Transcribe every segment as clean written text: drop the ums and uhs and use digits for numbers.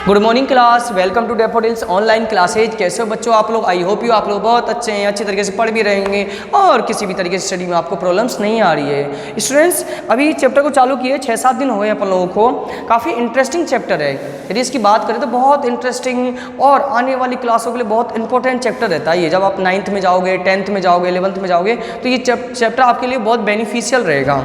Good morning class, welcome to daffodils online classes. कैसे हो बच्चों आप लोग? आई होप यू आप लोग बहुत अच्छे हैं, अच्छे तरीके से पढ़ भी रहेंगे और किसी भी तरीके से स्टडी में आपको प्रॉब्लम्स नहीं आ रही है। स्टूडेंट्स, अभी चैप्टर को चालू किए 6-7 दिन हुए अपन लोगों को। काफ़ी इंटरेस्टिंग चैप्टर है। यदि इसकी बात करें तो बहुत इंटरेस्टिंग और आने वाली क्लासों के लिए बहुत इंपॉर्टेंट चैप्टर रहता है ये। जब आप 9th में जाओगे, 10th में जाओगे, 11th में जाओगे तो ये चैप्टर आपके लिए बहुत बेनिफिशियल रहेगा।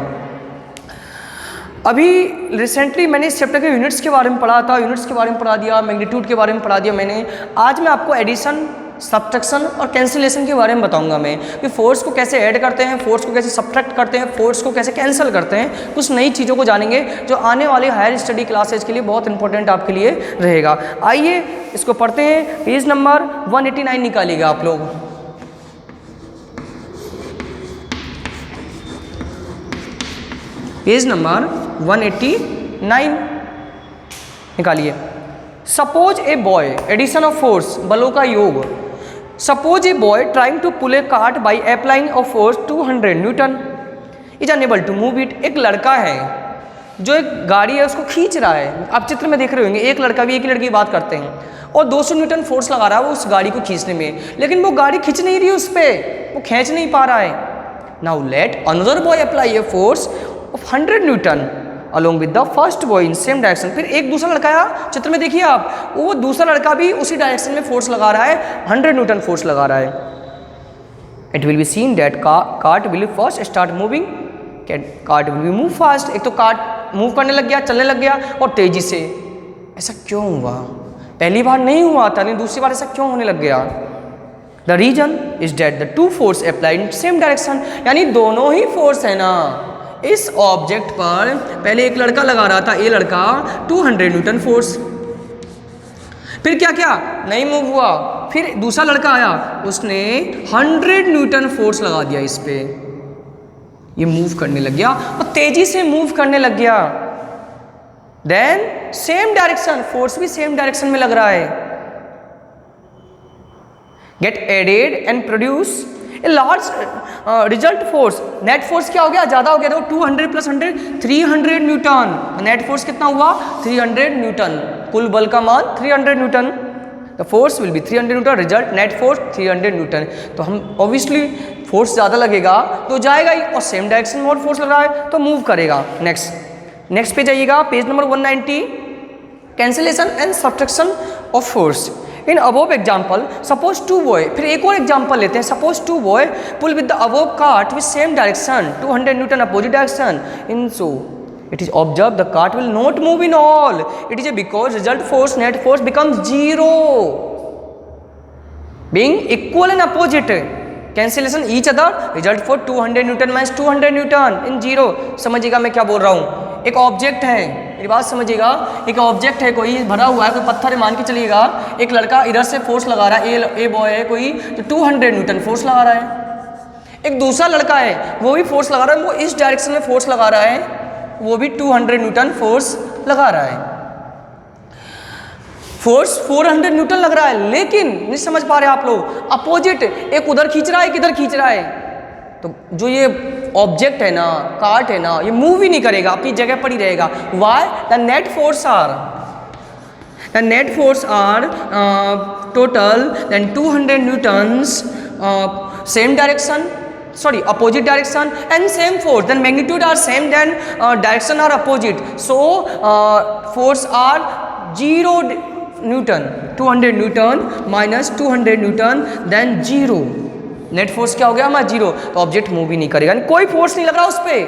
अभी रिसेंटली मैंने इस चैप्टर के यूनिट्स के बारे में पढ़ा था, यूनिट्स के बारे में पढ़ा दिया, मैग्नीट्यूड के बारे में पढ़ा दिया मैंने। आज मैं आपको एडिशन, सब्ट्रैक्शन और कैंसिलेशन के बारे में बताऊंगा मैं कि फोर्स को कैसे ऐड करते हैं, फोर्स को कैसे सब्ट्रैक्ट करते हैं, फोर्स को कैसे कैंसिल करते हैं। कुछ नई चीज़ों को जानेंगे जो आने वाले हायर स्टडी क्लासेज के लिए बहुत इंपॉर्टेंट आपके लिए रहेगा। आइए इसको पढ़ते हैं। पेज नंबर 189 निकालिएगा आप लोग। पेज नंबर 189 निकालिए। Suppose a boy, addition of force, बलों का योग। Suppose a boy trying to pull a cart by applying a force 200 newton is unable to move it. एक लड़का है जो एक गाड़ी है उसको खींच रहा है। आप चित्र में देख रहे होंगे, एक लड़का भी, एक ही लड़की की बात करते हैं, और 200 न्यूटन फोर्स लगा रहा है वो उस गाड़ी को खींचने में, लेकिन वो गाड़ी खींच नहीं रही, उस पर वो खींच नहीं पा रहा है। Now let another boy apply a force of 100 Newton along with the first boy in same direction। फिर एक दूसरा लड़का है, चित्र में देखिए आप, वो दूसरा लड़का भी उसी डायरेक्शन में फोर्स लगा रहा है, 100 न्यूटन फोर्स लगा रहा है। It will be seen that cart will first start moving, cart will be move fast। एक तो कार्ट मूव करने लग गया, चलने लग गया और तेजी से। ऐसा क्यों हुआ? पहली बार नहीं हुआ था, लेकिन दूसरी बार ऐसा क्यों होने लग गया? The reason is that the two force applied in same direction। यानी दोनों ही फोर्स है ना इस ऑब्जेक्ट पर। पहले एक लड़का लगा रहा था, ये लड़का 200 न्यूटन फोर्स, फिर क्या क्या नहीं मूव हुआ, फिर दूसरा लड़का आया, उसने 100 न्यूटन फोर्स लगा दिया इस पे, ये मूव करने लग गया और तेजी से मूव करने लग गया। देन सेम डायरेक्शन, फोर्स भी सेम डायरेक्शन में लग रहा है। Get added and produce a large result force. Net force क्या हो गया? ज़्यादा हो गया। देखो 200 + 100 300 न्यूटन। नेट फोर्स कितना हुआ? 300 न्यूटन। कुल बल का मान 300 Newton. The force will B 300 Newton, result net force 300 Newton. तो हम ऑब्वियसली फोर्स ज़्यादा लगेगा तो जाएगा ही, और सेम डायरेक्शन में और फोर्स लग रहा है तो मूव करेगा। नेक्स्ट पे जाइएगा, page number 190, cancellation and subtraction of force. In above example, suppose two boy, फिर एक और एग्जाम्पल लेते हैं। Suppose two boy pull with the above cart with same direction 200 newton opposite direction in so it is observe the cart will not move in all, it is a because result force net force becomes 0 being equal and opposite. Cancellation each other, result for 200 newton minus 200 Newton इन 0। समझिएगा मैं क्या बोल रहा हूँ। एक object है, मेरी बात समझिएगा, एक ऑब्जेक्ट है, कोई भरा हुआ है, कोई पत्थर है मान के चलिएगा। एक लड़का इधर से फोर्स लगा रहा है, ए बॉय है कोई, तो 200 न्यूटन फोर्स लगा रहा है। एक दूसरा लड़का है, वो भी फोर्स लगा रहा है, वो इस डायरेक्शन में फोर्स लगा रहा है, वो भी 200 न्यूटन फोर्स लगा रहा है। फोर्स 400 न्यूटन लग रहा है, लेकिन नहीं समझ पा रहे आप लोग, अपोजिट, एक उधर खींच रहा है, एक इधर खींच रहा है। तो जो ये ऑब्जेक्ट है ना, कार्ट है ना, ये मूव ही नहीं करेगा, अपनी जगह पर ही रहेगा। Why? The net force are total then 200 newtons, same direction, sorry opposite direction and same force, then magnitude are same, then direction are opposite, so force are 0 newton. 200 newton minus 200 newton then 0। Net force क्या हो गया हमारा? 0। तो object move ही नहीं करेगा, कोई force नहीं लग रहा उस पर,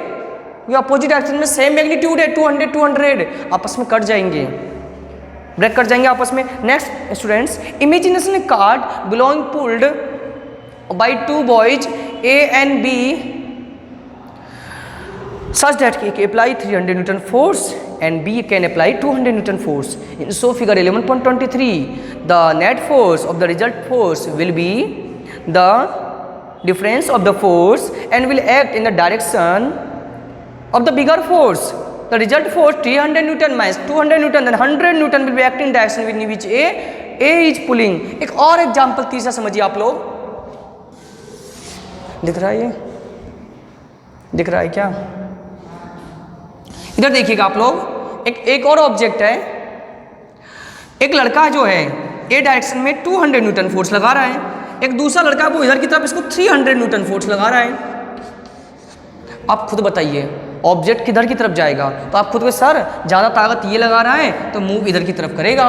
क्योंकि अपोजिट डायरेक्शन में सेम मैग्नीट्यूड है। 200 आपस में कट जाएंगे, ब्रेक कर जाएंगे आपस में। Next students, imagination cart belong pulled by two boys A and B such that he can apply 300 Newton force and B can apply 200 Newton force. So figure 11.23, the net force of the result force will be the difference of the force and will act in the direction of the bigger force. The result force 300 Newton minus 200 Newton, then 100 Newton will be acting in direction in which A is pulling. एक और example तीसरा समझिए आप लोग। दिख रहा है? ये दिख रहा है क्या? इधर देखिएगा आप लोग, एक और ऑब्जेक्ट है, एक लड़का जो है ए डायरेक्शन में 200 न्यूटन फोर्स लगा रहा है, एक दूसरा लड़का वो इधर की तरफ इसको 300 न्यूटन फोर्स लगा रहा है। आप खुद बताइए ऑब्जेक्ट किधर की तरफ जाएगा? तो आप खुद को सर ज़्यादा ताकत ये लगा रहा है तो मूव इधर की तरफ करेगा,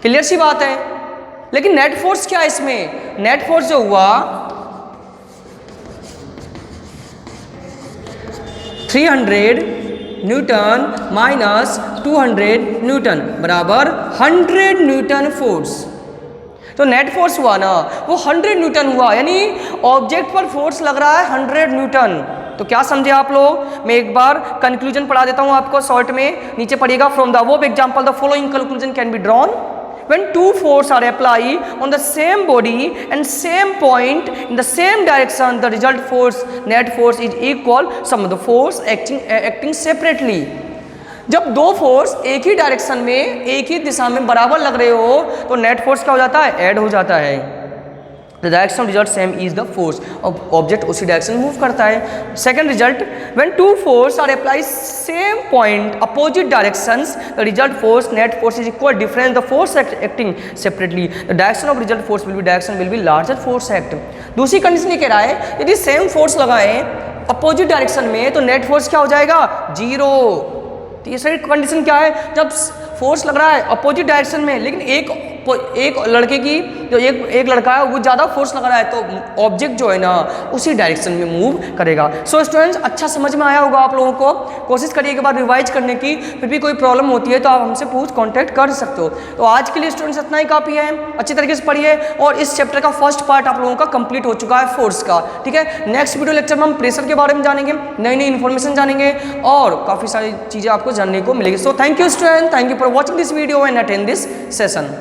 क्लियर सी बात है। लेकिन नेट फोर्स क्या है इसमें? नेट फोर्स जो हुआ 300 न्यूटन माइनस 200 न्यूटन बराबर 100 न्यूटन फोर्स। तो नेट फोर्स हुआ ना वो 100 न्यूटन हुआ, यानी ऑब्जेक्ट पर फोर्स लग रहा है 100 न्यूटन। तो क्या समझे आप लोग? मैं एक बार कंक्लूजन पढ़ा देता हूं आपको शॉर्ट में, नीचे पढ़िएगा। From the above example the following conclusion can be drawn when two forces are applied on the same body and same point in the same direction, the result force net force is equal sum of the force acting separately। जब दो force एक ही direction में एक ही दिशा में बराबर लग रहे हो तो नेट फोर्स क्या हो जाता है? ऐड हो जाता है। The direction result same is the force, और ऑब्जेक्ट उसी डायरेक्शन में मूव करता है। Second result, when two force are apply same point opposite directions the result force net force is equal difference the force acting separately, the direction of result force will be larger force act. दूसरी condition ये कह रहा है यदि same force लगाएं opposite direction में तो net force क्या हो जाएगा? जीरो। तीसरी कंडीशन क्या है? जब फोर्स लग रहा है अपोजिट डायरेक्शन में लेकिन एक लड़के की जो एक लड़का है वो ज़्यादा फोर्स लग रहा है तो ऑब्जेक्ट जो है ना उसी डायरेक्शन में मूव करेगा। सो स्टूडेंट्स अच्छा समझ में आया होगा आप लोगों को। कोशिश करिए एक बार रिवाइज करने की, फिर भी कोई प्रॉब्लम होती है तो आप हमसे कांटेक्ट कर सकते हो। तो आज के लिए स्टूडेंट्स इतना ही काफ़ी है, अच्छी तरीके से पढ़िए। और इस चैप्टर का फर्स्ट पार्ट आप लोगों का कंप्लीट हो चुका है फोर्स का, ठीक है। नेक्स्ट वीडियो लेक्चर में हम प्रेशर के बारे में जानेंगे, नई नई इन्फॉर्मेशन जानेंगे और काफ़ी सारी चीज़ें आपको जानने को मिलेगी। So thank you student, thank you for watching this video and attend this session.